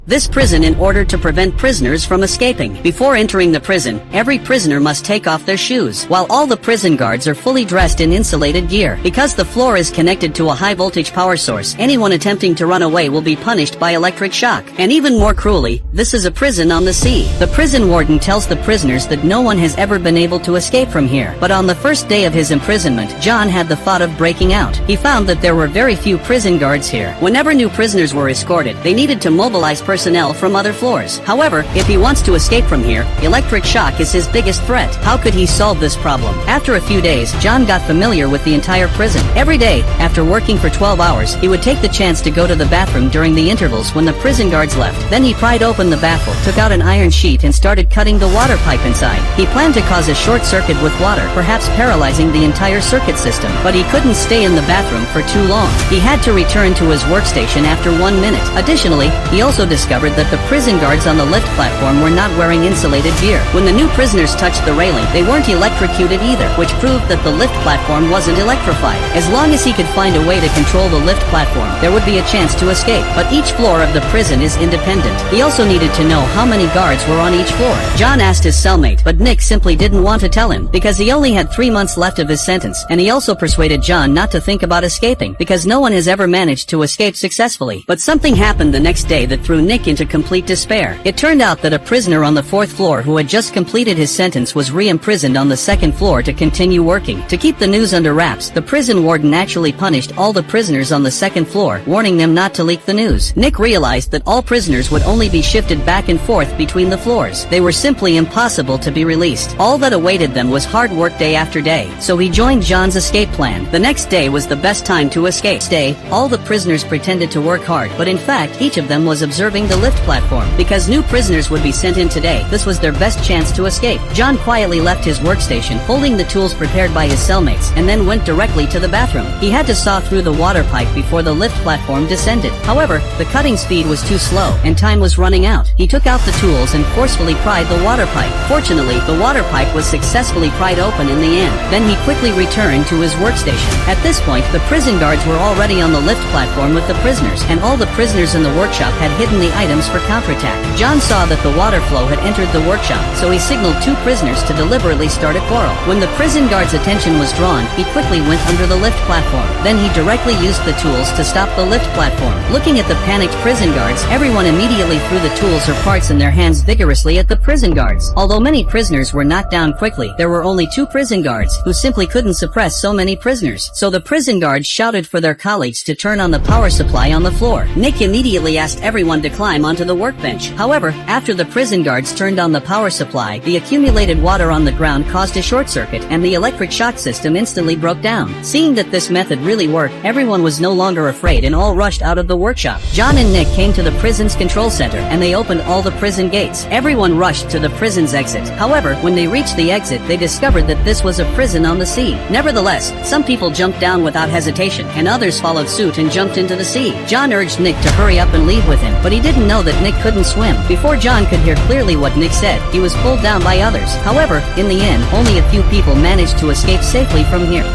this prison in order to prevent prisoners from escaping. Before entering the prison, every prisoner must take off their shoes, while all the prison guards are fully dressed in insulated gear. Because the floor is connected to a high-voltage power source, anyone attempting to run away will be punished by electric shock. And even more cruelly, this is a prison on the sea. The prison warden tells the prisoners that no one has ever been able to escape from here. But on the first day of his imprisonment, John had the thought of breaking out. He found that there were very few prison guards here. Whenever new prisoners were escorted, they needed to mobilize personnel from other floors. However, if he wants to escape from here, electric shock is his biggest threat. How could he solve this problem? After a few days, John got familiar with the entire prison. Every day, after working for 12 hours, he would take the chance to go to the bathroom during the intervals when the prison guards left. Then he pried open the baffle, took out an iron sheet and started cutting the water pipe inside. He planned to cause a short circuit with water, perhaps paralyzing the entire circuit system. But he couldn't stay in the bathroom for too long. He had to return to his workstation after 1 minute. Additionally, he also discovered that the prison guards on the lift platform were not wearing insulated gear. When the new prisoners touched the railing, they weren't electrocuted either, which proved that the lift platform wasn't electrified. As long as he could find a way to control the lift platform, there would be a chance to escape. But each floor of the prison is independent. He also needed to know how many guards were on each floor. John asked his cellmate, but Nick simply didn't want to tell him, because he only had 3 months left of his sentence, and he also persuaded John not to think about escaping, because no one has ever managed to escape successfully. But something happened the next day that threw Nick into complete despair. It turned out that a prisoner on the 4th floor who had just completed his sentence was re-imprisoned on the 2nd floor to continue working. To keep the news under wraps, the prison warden actually punished all the prisoners on the 2nd floor, warning them not to leak the news. Nick realized that all prisoners would only be shifted back and forth between the floors. They were simply impossible to be released. All that awaited them was hard work day after day, so he joined John's escape plan. The next day was the best time to escape. All the prisoners pretended to work hard, but in fact, each of them was observing the lift platform. Because new prisoners would be sent in today, this was their best chance to escape. John quietly left his workstation, holding the tools prepared by his cellmates, and then went directly to the bathroom. He had to saw through the water pipe before the lift platform descended. However, the cutting speed was too slow, and time was running out. He took out the tools and forcefully pried the water pipe. Fortunately, the water pipe was successfully pried open in the end. Then he quickly returned to his workstation. At this point, the prison guards were already on the lift platform with the prisoners, and all the prisoners in the workshop had hidden the items for counterattack. John saw that the water flow had entered the workshop, so he signaled 2 prisoners to deliberately start a quarrel. When the prison guard's attention was drawn, he quickly went under the lift platform. Then he directly used the tools to stop the lift platform. Looking at the panicked prison guards, everyone immediately threw the tools or parts in their hands vigorously at the prison guards. Although many prisoners were knocked down quickly, there were only 2 prison guards who simply couldn't suppress so many prisoners. So the prison guards shouted for their colleagues to turn on the power supply on the floor. Nick immediately asked everyone to climb onto the workbench. However, after the prison guards turned on the power supply, the accumulated water on the ground caused a short circuit, and the electric shock system instantly broke down. Seeing that this method really worked, everyone was no longer afraid and all rushed out of the workshop. John and Nick came to the prison's control center, and they opened all the prison gates. Everyone rushed to the prison's exit. However, when they reached the exit, they discovered that this was a prison on the sea. Nevertheless, some people jumped down without hesitation, and others followed suit and jumped into the sea. John urged Nick to hurry up and leave with him, but he didn't know that Nick couldn't swim. Before John could hear clearly what Nick said, he was pulled down by others. However, in the end, only a few people managed to escape safely from here.